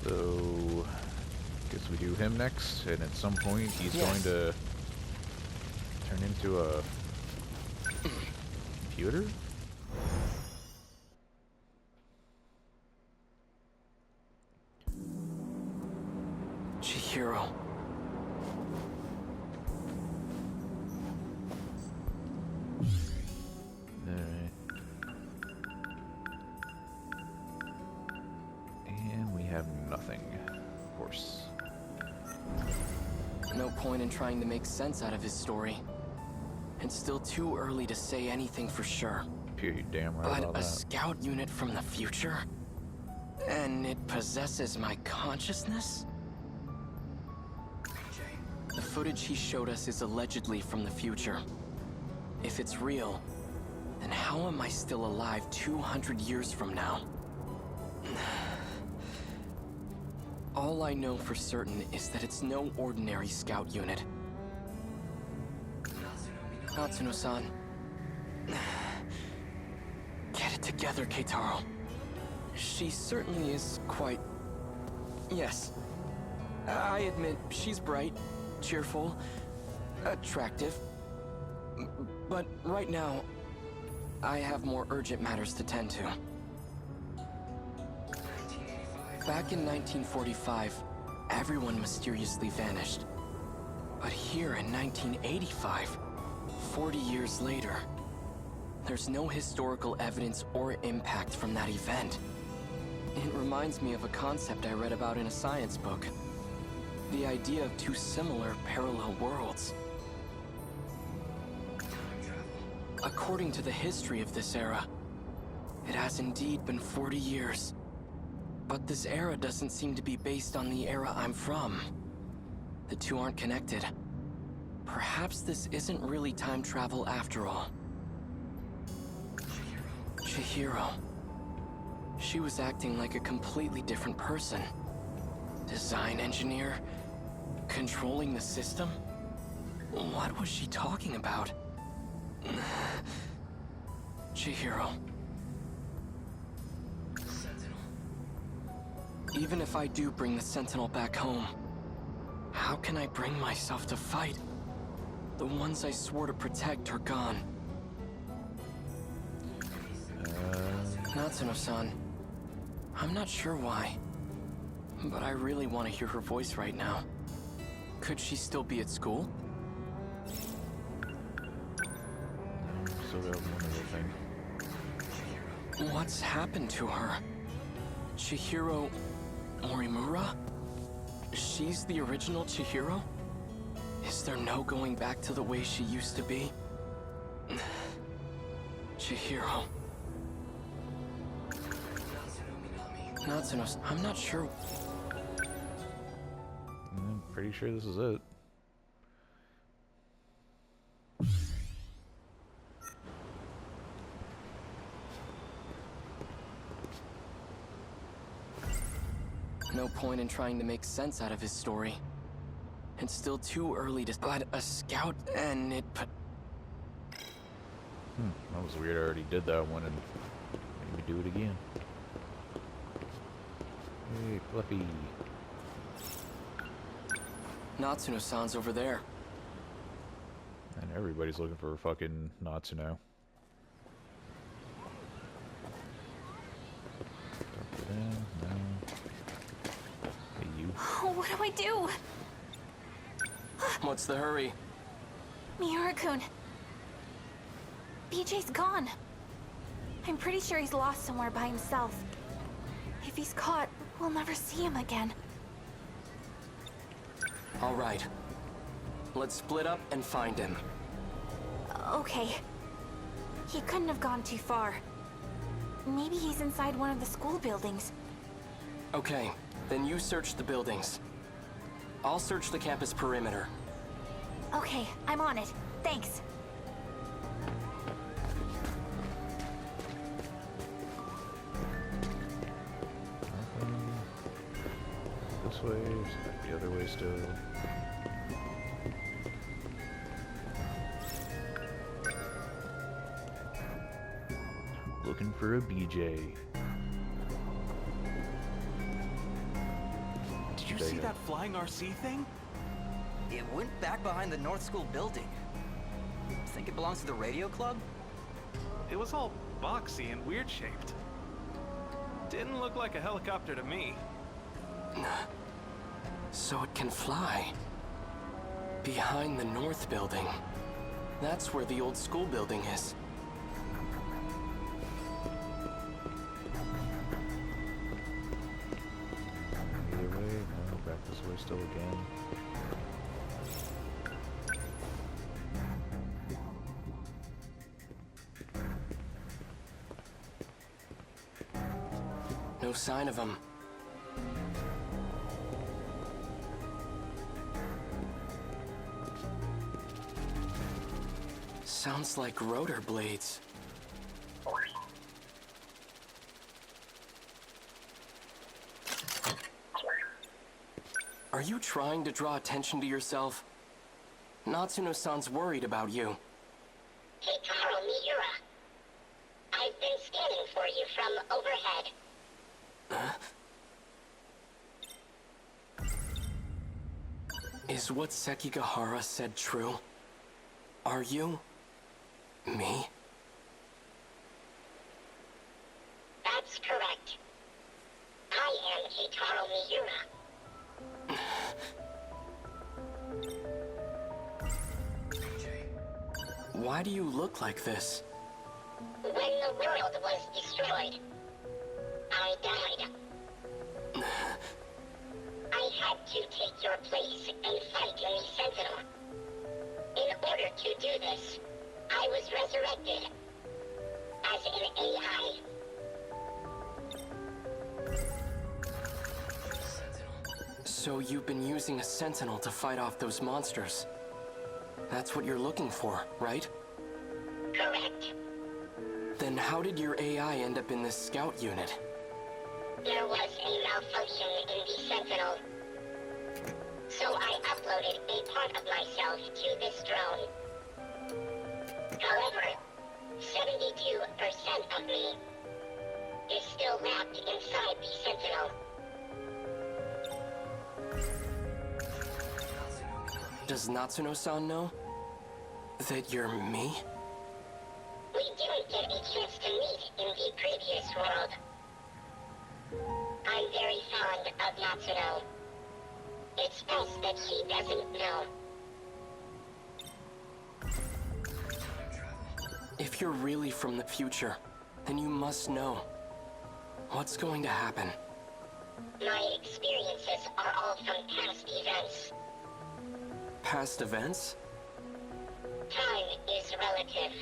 So, guess we do him next, and at some point he's going to turn into a computer? Chihiro. Alright. And we have nothing, of course. No point in trying to make sense out of his story. It's still too early to say anything for sure. You're damn right But about a that. scout unit from the future? And it possesses my consciousness? The footage he showed us is allegedly from the future. If it's real, then how am I still alive 200 years from now? All I know for certain is that it's no ordinary scout unit. Natsuno-san. Get it together, Keitaro. She certainly is quite... Yes. I admit, she's bright, cheerful, attractive. But right now, I have more urgent matters to tend to. Back in 1945, everyone mysteriously vanished. But here in 1985, 40 years later, there's no historical evidence or impact from that event. It reminds me of a concept I read about in a science book. The idea of two similar parallel worlds. According to the history of this era, it has indeed been 40 years. But this era doesn't seem to be based on the era I'm from. The two aren't connected. Perhaps this isn't really time travel after all. Chihiro. She was acting like a completely different person. Design engineer? Controlling the system? What was she talking about? Chihiro. Even if I do bring the Sentinel back home, how can I bring myself to fight? The ones I swore to protect are gone. Natsuno-san, I'm not sure why, but I really want to hear her voice right now. Could she still be at school? Still got one other thing. What's happened to her? Chihiro Morimura? She's the original Chihiro? Is there no going back to the way she used to be? Chihiro. Natsuno, I'm not sure. I'm pretty sure this is it. No point in trying to make sense out of his story. It's still too early to... But a scout and it... That was weird. I already did that one and made me do it again. Hey, Fluffy. Natsuno-san's over there. And everybody's looking for fucking Natsuno. No. Hey, you. Oh, what do I do? What's the hurry? Miura-kun. BJ's gone. I'm pretty sure he's lost somewhere by himself. If he's caught, we'll never see him again. All right. Let's split up and find him. Okay. He couldn't have gone too far. Maybe he's inside one of the school buildings. Okay, then you search the buildings. I'll search the campus perimeter. Okay, I'm on it. Thanks. This way, the other way still. Looking for a BJ. you see that flying RC thing? It went back behind the North School building. Think it belongs to the radio club? It was all boxy and weird shaped. Didn't look like a helicopter to me. So it can fly. Behind the North building. That's where the old school building is. Either way, no, back this way still again. No sign of him. Sounds like rotor blades. Are you trying to draw attention to yourself? Natsuno-san's worried about you. Keitaro Miura. I've been scanning for you from overhead. Is what Sekigahara said true? Are you... me? That's correct. I am Keitaro Miura. Why do you look like this? When the world was destroyed, I died. I had to take your place and fight in the Sentinel. In order to do this, I was resurrected as an AI. So you've been using a Sentinel to fight off those monsters. That's what you're looking for, right? Correct. Then how did your AI end up in this scout unit? There was a malfunction in the Sentinel. So I uploaded a part of myself to this drone. However, 72% of me is still wrapped inside the Sentinel. Does Natsuno-san know that you're me? We didn't get a chance to meet in the previous world. I'm very fond of Natsuno. It's best that she doesn't know. If you're really from the future, then you must know. What's going to happen? My experiences are all from past events. Past events? Time is relative.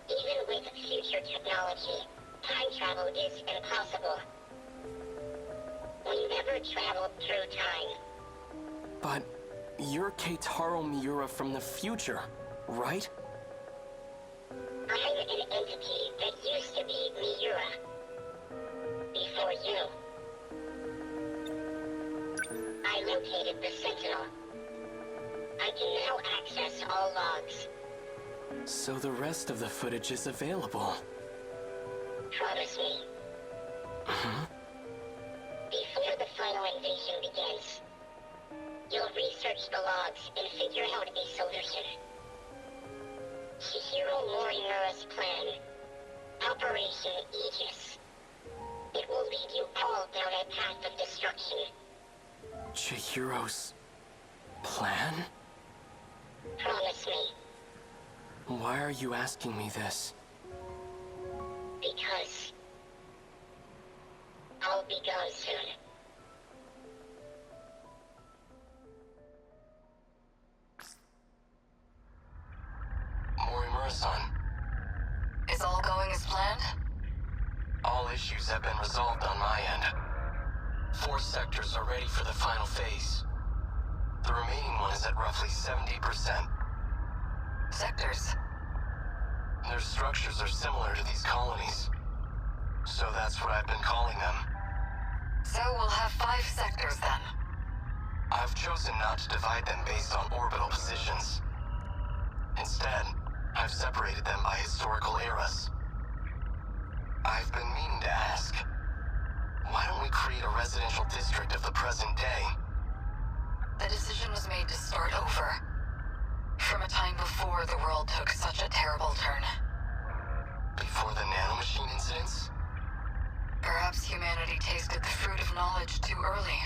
Even with future technology, time travel is impossible. We never traveled through time. But you're Keitaro Miura from the future, right? I'm an entity that used to be Miura. Before you. I located the Sentinel. I can now access all logs. So the rest of the footage is available. Promise me. Before the final invasion begins, you'll research the logs and figure out a solution. Chihiro Morimura's plan, Operation Aegis. It will lead you all down a path of destruction. Chihiro's plan? Promise me, Why are you asking me this? because I'll be gone soon. Morimura-san, Is all going as planned? all issues have been resolved on my end. 4 sectors are ready for the final phase. The remaining one is at roughly 70%. Sectors? Their structures are similar to these colonies. So that's what I've been calling them. So we'll have 5 sectors then. I've chosen not to divide them based on orbital positions. Instead, I've separated them by historical eras. I've been meaning to ask, why don't we create a residential district of the present day. The decision was made to start over. From a time before the world took such a terrible turn. Before the nanomachine incidents? Perhaps humanity tasted the fruit of knowledge too early.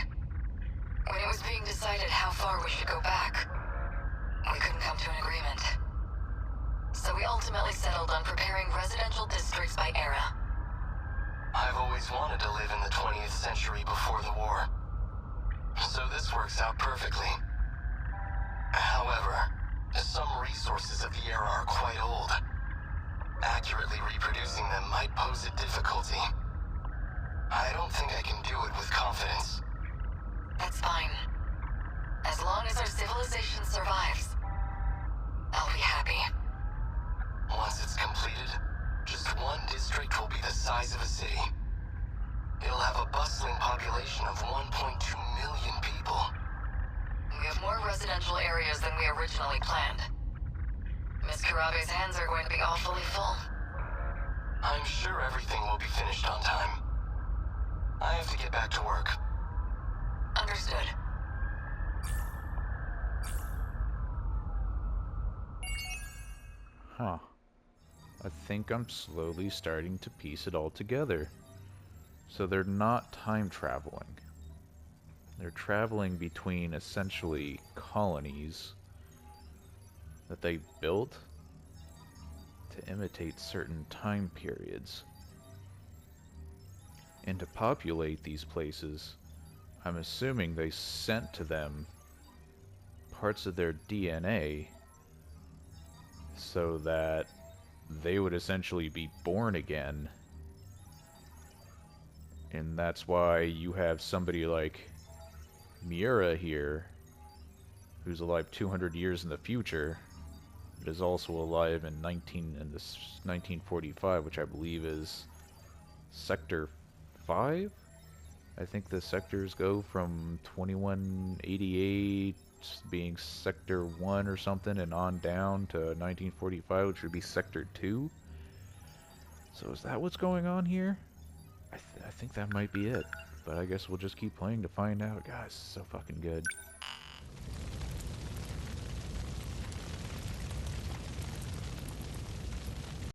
When it was being decided how far we should go back, we couldn't come to an agreement. So we ultimately settled on preparing residential districts by era. I've always wanted to live in the 20th century before the war. So this works out perfectly. However, some resources of the era are quite old. Accurately reproducing them might pose a difficulty. I don't think I can do it with confidence. That's fine. As long as our civilization survives, I'll be happy. Once it's completed, just one district will be the size of a city. It'll have a bustling population of 1.2 million people. We have more residential areas than we originally planned. Miss Karabe's hands are going to be awfully full. I'm sure everything will be finished on time. I have to get back to work. Understood. Huh. I think I'm slowly starting to piece it all together. So they're not time traveling. They're traveling between essentially colonies that they built to imitate certain time periods. And to populate these places, I'm assuming they sent to them parts of their DNA so that they would essentially be born again. And that's why you have somebody like Miura here, who's alive 200 years in the future, but is also alive in 1945, which I believe is Sector 5? I think the sectors go from 2188 being Sector 1 or something and on down to 1945, which would be Sector 2. So is that what's going on here? I think that might be it. But I guess we'll just keep playing to find out. Guys, so fucking good.